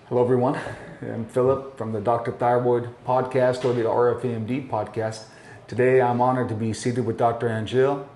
Hello, everyone. I'm Philip from the Dr. Thyroid podcast, or the RFAMD podcast. Today, I'm honored to be seated with Dr. Rangel.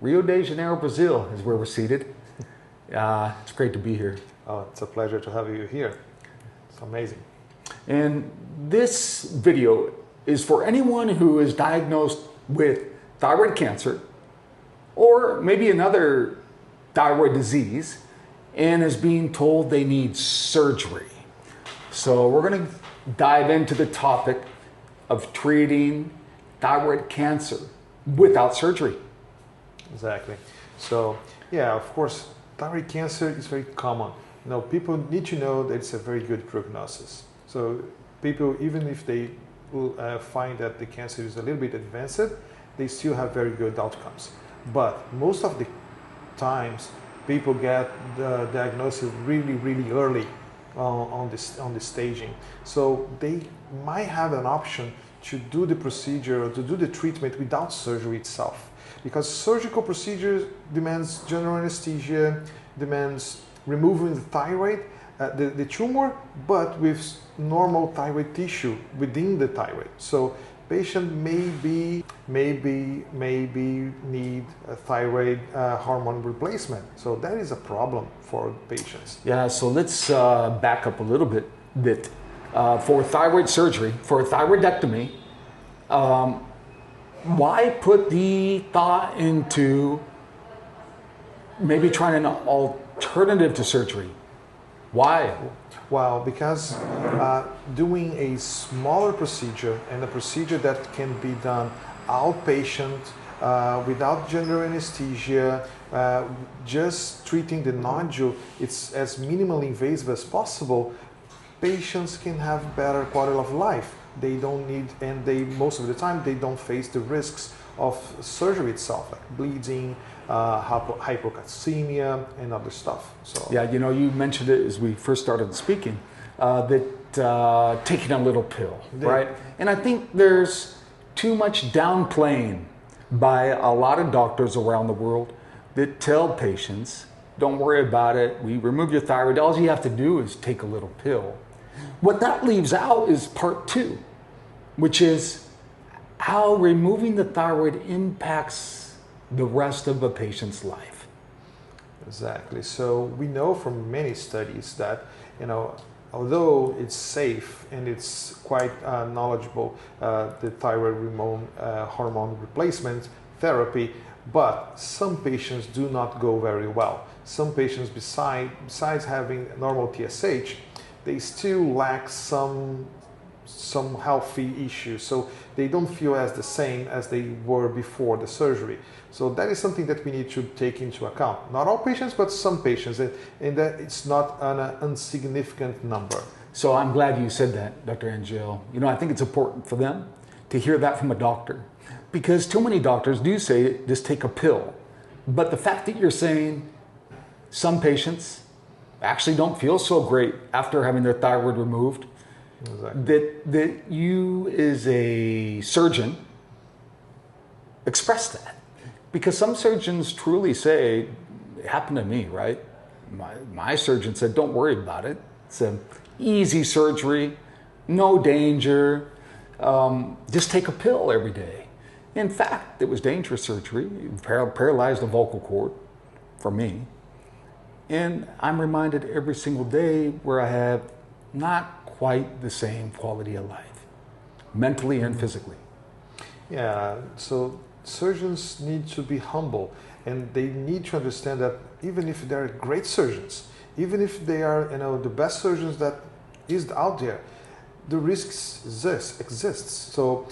Rio de Janeiro, Brazil is where we're seated. It's great to be here. Oh, it's a pleasure to have you here. It's amazing. And this video is for anyone who is diagnosed with thyroid cancer or maybe another thyroid disease and is being told they need surgery. So we're going to dive into the topic of treating thyroid cancer without surgery. Exactly. So, yeah, of course, thyroid cancer is very common. People need to know that it's a very good prognosis. So people, even if they find that the cancer is a little bit advanced, they still have very good outcomes. But most of the times, people get the diagnosis really, really early on the staging. So they might have an option to do the procedure or to do the treatment without surgery itself. Because surgical procedures demands general anesthesia, demands removing the thyroid, the tumor, but with normal thyroid tissue within the thyroid. So patient maybe need a thyroid hormone replacement. So that is a problem for patients. Yeah, so let's back up a little bit. For thyroid surgery, for a thyroidectomy, why put the thought into maybe trying an alternative to surgery? Why? Well, because doing a smaller procedure and a procedure that can be done outpatient, without general anesthesia, just treating the nodule, it's as minimally invasive as possible, patients can have better quality of life. They don't need, and most of the time, they don't face the risks of surgery itself, like bleeding, hypocalcemia, and other stuff. So yeah, you mentioned it as we first started speaking, that taking a little pill, right? And I think there's too much downplaying by a lot of doctors around the world that tell patients, don't worry about it, we remove your thyroid, all you have to do is take a little pill. What that leaves out is part two, which is how removing the thyroid impacts the rest of a patient's life. Exactly. So we know from many studies that, although it's safe and it's quite knowledgeable, the thyroid hormone replacement therapy, but some patients do not go very well. Some patients, besides having normal TSH, they still lack some healthy issues, so they don't feel as the same as they were before the surgery. So that is something that we need to take into account. Not all patients, but some patients, and that it's not an insignificant number. So I'm glad you said that, Dr. Rangel. I think it's important for them to hear that from a doctor, because too many doctors do say, just take a pill. But the fact that you're saying some patients actually don't feel so great after having their thyroid removed, exactly. that you as a surgeon express that. Because some surgeons truly say, it happened to me, right? My surgeon said, don't worry about it. It's an easy surgery, no danger, just take a pill every day. In fact, it was dangerous surgery, paralyzed the vocal cord for me. And I'm reminded every single day where I have not quite the same quality of life, mentally and physically. Yeah, so surgeons need to be humble, and they need to understand that even if they're great surgeons, even if they are the best surgeons that is out there, the risks exists. So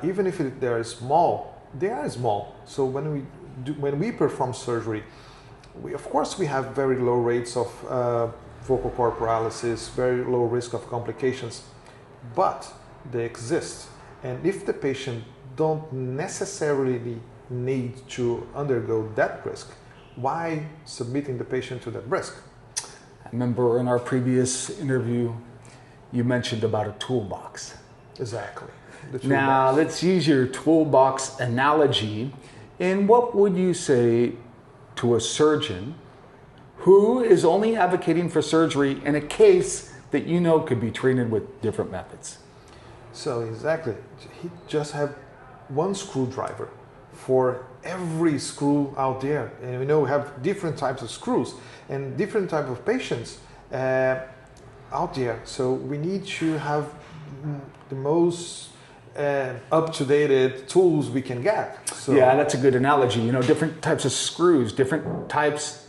even if they are small, they are small. So when we perform surgery, of course we have very low rates of vocal cord paralysis, very low risk of complications, but they exist. And if the patient don't necessarily need to undergo that risk, why submitting the patient to that risk? I remember in our previous interview, you mentioned about a toolbox. Exactly. Now, let's use your toolbox analogy. And what would you say to a surgeon who is only advocating for surgery in a case that you know could be treated with different methods? So exactly, he just have one screwdriver for every screw out there, and we know we have different types of screws and different type of patients out there. So we need to have the most up-to-date tools we can get. So yeah, that's a good analogy. You know, different types of screws, different types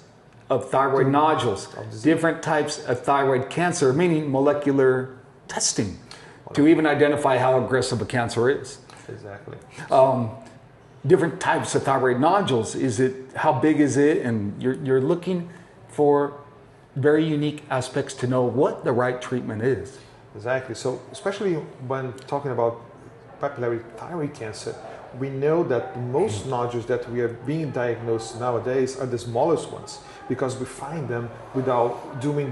of thyroid nodules, different types of thyroid cancer, meaning molecular testing to even identify how aggressive a cancer is. Exactly. Different types of thyroid nodules. Is it, how big is it? And you're looking for very unique aspects to know what the right treatment is. Exactly. So especially when talking about papillary thyroid cancer, we know that most nodules that we are being diagnosed nowadays are the smallest ones, because we find them without doing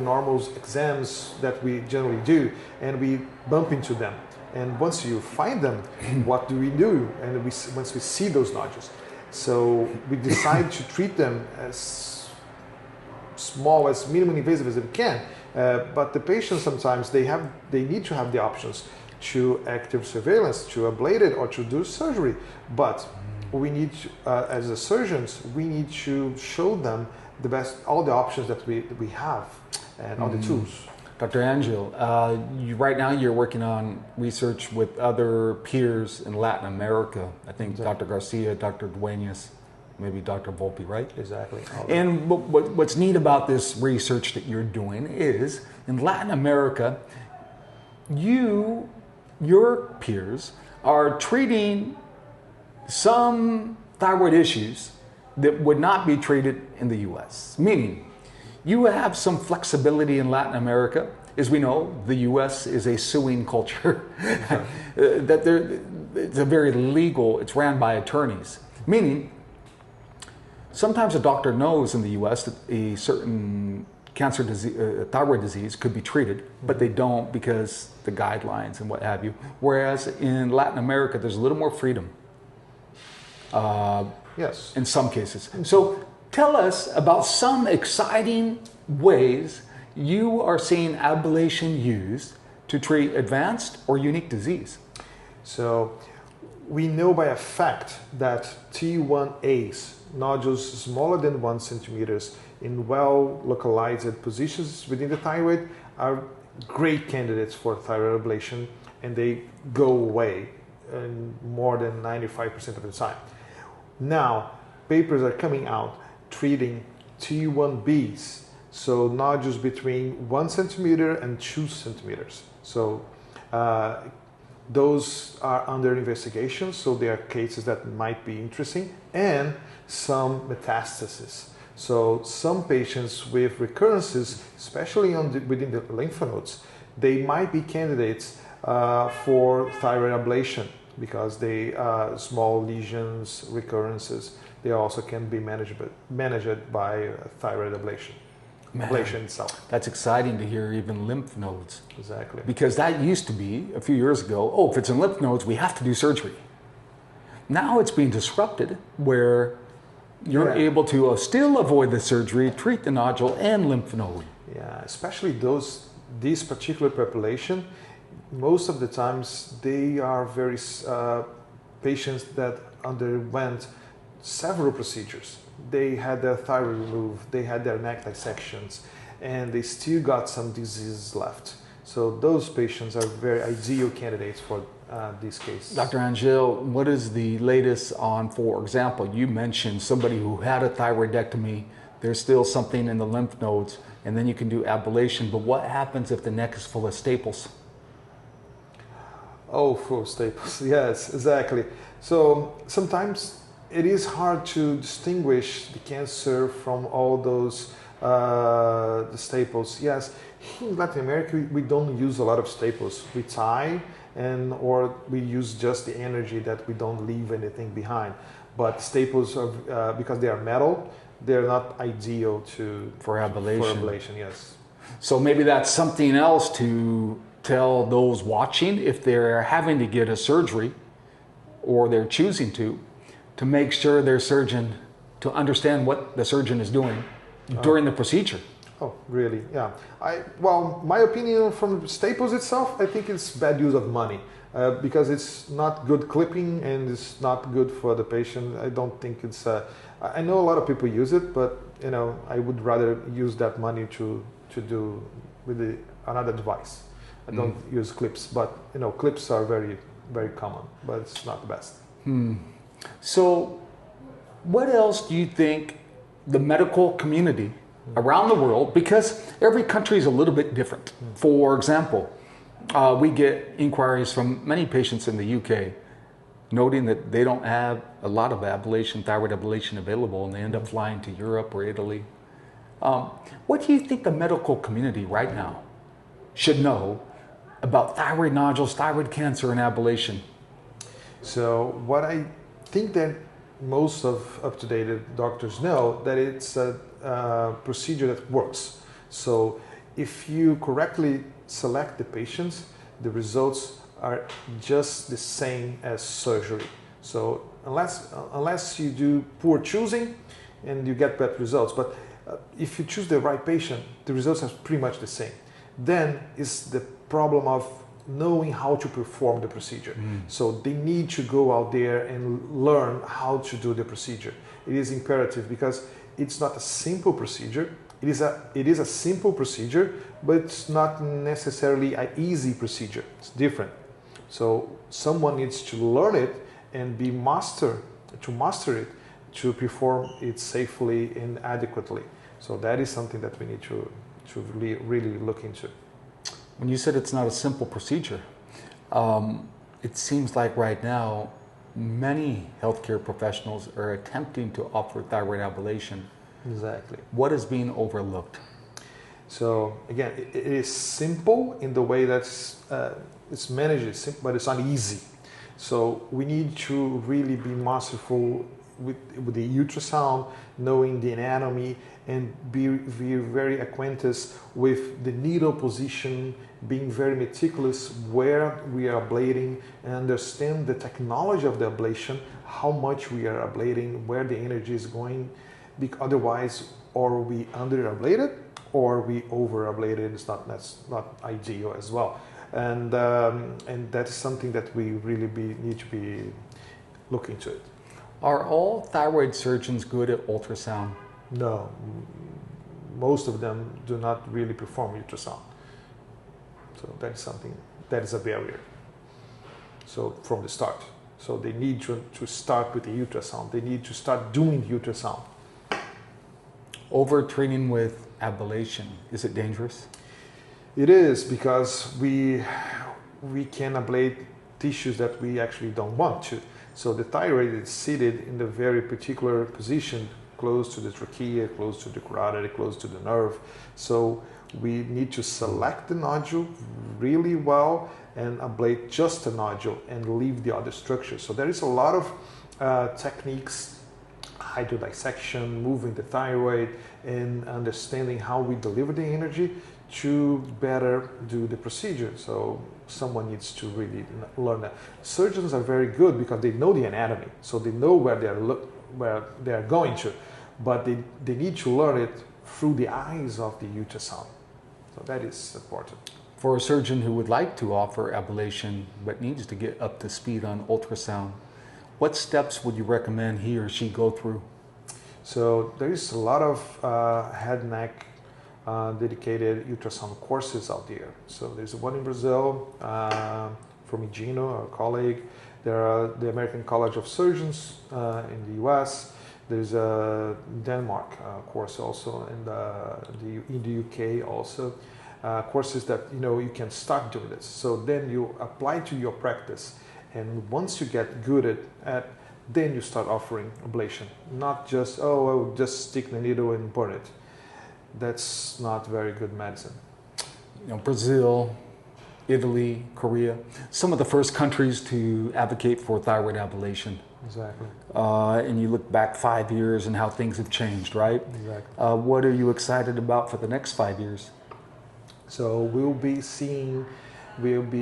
normal exams that we generally do, and we bump into them. And once you find them, what do we do? And once we see those nodules, so we decide to treat them as small, as minimally invasive as we can. But the patients sometimes they need to have the options to active surveillance, to ablate it, or to do surgery. But we need to, as the surgeons, we need to show them the best, all the options that we have, and all the tools. Dr. Rangel, right now you're working on research with other peers in Latin America. I think Dr. Garcia, Dr. Duenas, maybe Dr. Volpe, right? Exactly. And what's neat about this research that you're doing is, in Latin America, your peers are treating some thyroid issues that would not be treated in the US. Meaning, you have some flexibility in Latin America. As we know, the US is a suing culture. It's a very legal, it's ran by attorneys. Meaning, sometimes a doctor knows in the US that a certain cancer disease, thyroid disease could be treated, but they don't because the guidelines and what have you. Whereas in Latin America, there's a little more freedom. Yes. In some cases. So tell us about some exciting ways you are seeing ablation used to treat advanced or unique disease. So we know by a fact that T1As, nodules smaller than 1 centimeters in well localized positions within the thyroid, are great candidates for thyroid ablation, and they go away in more than 95% of the time. Now, papers are coming out treating T1Bs, so nodules between 1 centimeter and 2 centimeters. So those are under investigation, so there are cases that might be interesting, and some metastasis. So some patients with recurrences, especially within the lymph nodes, they might be candidates for thyroid ablation, because they small lesions, recurrences, they also can be managed by thyroid ablation. Ablation itself. That's exciting to hear, even lymph nodes. Exactly. Because that used to be, a few years ago, oh, if it's in lymph nodes, we have to do surgery. Now it's being disrupted, where you're able to still avoid the surgery, treat the nodule and lymph node. Yeah, especially this particular population, most of the times they are very patients that underwent several procedures. They had their thyroid removed, they had their neck dissections, and they still got some diseases left. So those patients are very ideal candidates for this case. Dr. Rangel, what is the latest on, for example, you mentioned somebody who had a thyroidectomy, there's still something in the lymph nodes, and then you can do ablation, but what happens if the neck is full of staples? Oh, full of staples, yes, exactly. So sometimes it is hard to distinguish the cancer from all those the staples. Yes, in Latin America we don't use a lot of staples. We tie, or we use just the energy that we don't leave anything behind. But staples are, because they are metal, they're not ideal for ablation. For ablation, yes. So maybe that's something else to tell those watching, if they're having to get a surgery or they're choosing to make sure their surgeon, to understand what the surgeon is doing during the procedure. Oh, really? Yeah. Well, my opinion from staples itself, I think it's bad use of money because it's not good clipping and it's not good for the patient. I don't think it's. I know a lot of people use it, but I would rather use that money to do with another device. I don't use clips, but clips are very, very common, but it's not the best. So, what else do you think the medical community around the world, because every country is a little bit different. For example, we get inquiries from many patients in the UK noting that they don't have a lot of thyroid ablation available, and they end up flying to Europe or Italy. What do you think the medical community right now should know about thyroid nodules, thyroid cancer, and ablation? So what I think that most of up-to-date doctors know that it's a procedure that works. So if you correctly select the patients, the results are just the same as surgery. So unless you do poor choosing and you get bad results, but if you choose the right patient, the results are pretty much the same. Then is the problem of knowing how to perform the procedure. So they need to go out there and learn how to do the procedure. It is imperative because it's not a simple procedure. It is a simple procedure, but it's not necessarily an easy procedure. It's different. So someone needs to learn it and master it to perform it safely and adequately. So that is something that we need to really look into. When you said it's not a simple procedure, it seems like right now many healthcare professionals are attempting to offer thyroid ablation. Exactly. What is being overlooked? So again, it is simple in the way that it's managed, but it's not easy. So we need to really be masterful with the ultrasound, knowing the anatomy, and be very acquainted with the needle position, being very meticulous where we are ablating, and understand the technology of the ablation, how much we are ablating, where the energy is going. Otherwise, or we under ablated or we over ablated. That's not ideal as well. And that is something that we really need to be looking to it. Are all thyroid surgeons good at ultrasound? No, most of them do not really perform ultrasound. So that is something that is a barrier. So from the start, so they need to start with the ultrasound. They need to start doing the ultrasound. Overtraining with ablation, is it dangerous? It is, because we can ablate tissues that we actually don't want to. So the thyroid is seated in a very particular position, close to the trachea, close to the carotid, close to the nerve. So we need to select the nodule really well and ablate just the nodule and leave the other structures. So there is a lot of techniques, hydrodissection, moving the thyroid, and understanding how we deliver the energy to better do the procedure. So someone needs to really learn that. Surgeons are very good because they know the anatomy, so they know where they are going to, but they need to learn it through the eyes of the ultrasound. So that is important. For a surgeon who would like to offer ablation but needs to get up to speed on ultrasound, what steps would you recommend he or she go through? So there is a lot of head and neck dedicated ultrasound courses out there. So there's one in Brazil from Igino, our colleague. There are the American College of Surgeons in the US. There's a Denmark course also, and in the UK also. Courses that you can start doing this. So then you apply to your practice, and once you get good at then you start offering ablation. Not just just stick the needle and burn it. That's not very good medicine. Brazil, Italy, Korea, some of the first countries to advocate for thyroid ablation. Exactly. And you look back 5 years and how things have changed, right? Exactly. What are you excited about for the next 5 years? So we'll be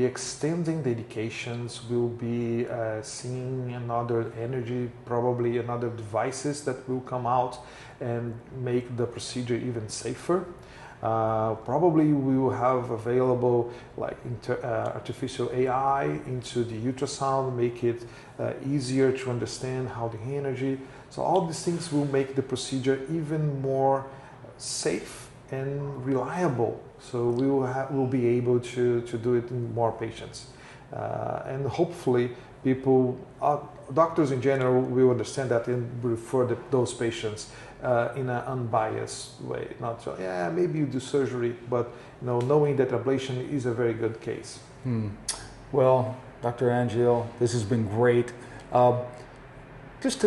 extending the indications, we'll be seeing another energy, probably another devices that will come out and make the procedure even safer. Probably we will have available like artificial AI into the ultrasound, make it easier to understand how the energy. So all these things will make the procedure even more safe and reliable. So we'll be able to do it in more patients. And hopefully people, doctors in general will understand that and refer those patients in an unbiased way. Not so, yeah, maybe you do surgery, but knowing that ablation is a very good case. Well, Dr. Rangel, this has been great. Just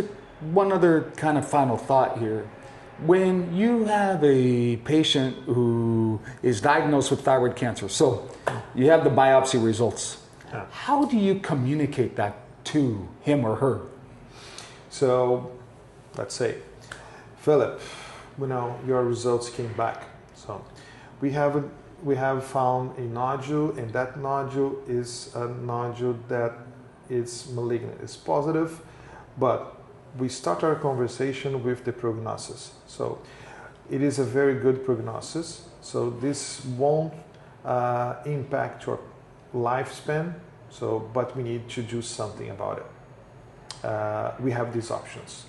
one other kind of final thought here. When you have a patient who is diagnosed with thyroid cancer, so you have the biopsy results, how do you communicate that to him or her? So let's say, Philip, your results came back. So we have found a nodule, and that nodule is a nodule that is malignant. It's positive, but we start our conversation with the prognosis. So it is a very good prognosis. So this won't impact your lifespan. But we need to do something about it. We have these options.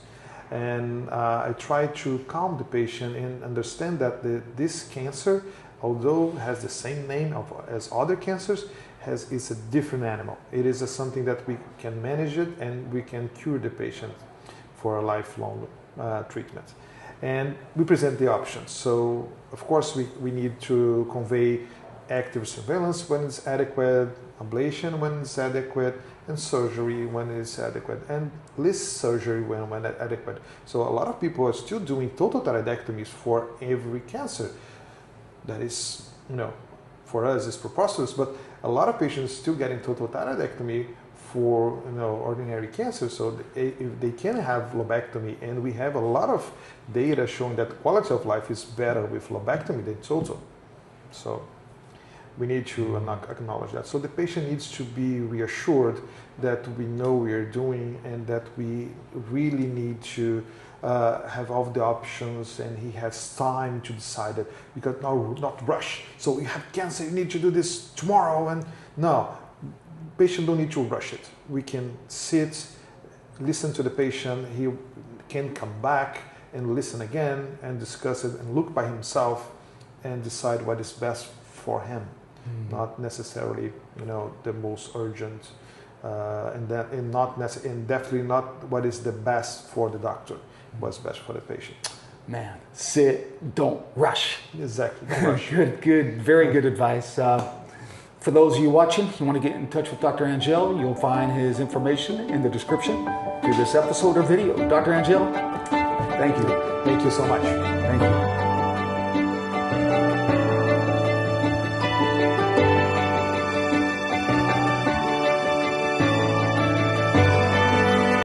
And I try to calm the patient and understand that this cancer, although has the same name as other cancers, is a different animal. It is something that we can manage it and we can cure the patient for a lifelong treatment. And we present the options. So of course we need to convey active surveillance when it's adequate, ablation when it's adequate, and surgery when it's adequate, and less surgery when adequate. So a lot of people are still doing total thyroidectomies for every cancer. That is, for us it's preposterous, but a lot of patients still getting total thyroidectomy for ordinary cancer. So if they can have lobectomy, and we have a lot of data showing that quality of life is better with lobectomy than total. So we need to acknowledge that. So the patient needs to be reassured that we know what we're doing and that we really need to have all the options, and he has time to decide it. Because no, not rush. So you have cancer, you need to do this tomorrow. And no, patient don't need to rush it. We can sit, listen to the patient. He can come back and listen again and discuss it and look by himself and decide what is best for him. Not necessarily, the most urgent, and definitely not what is the best for the doctor, what's best for the patient. Man, sit, don't rush. Exactly, don't rush. Good, very good advice. For those of you watching, you want to get in touch with Dr. Rangel, you'll find his information in the description to this episode or video. Dr. Rangel, thank you. Thank you so much. Thank you.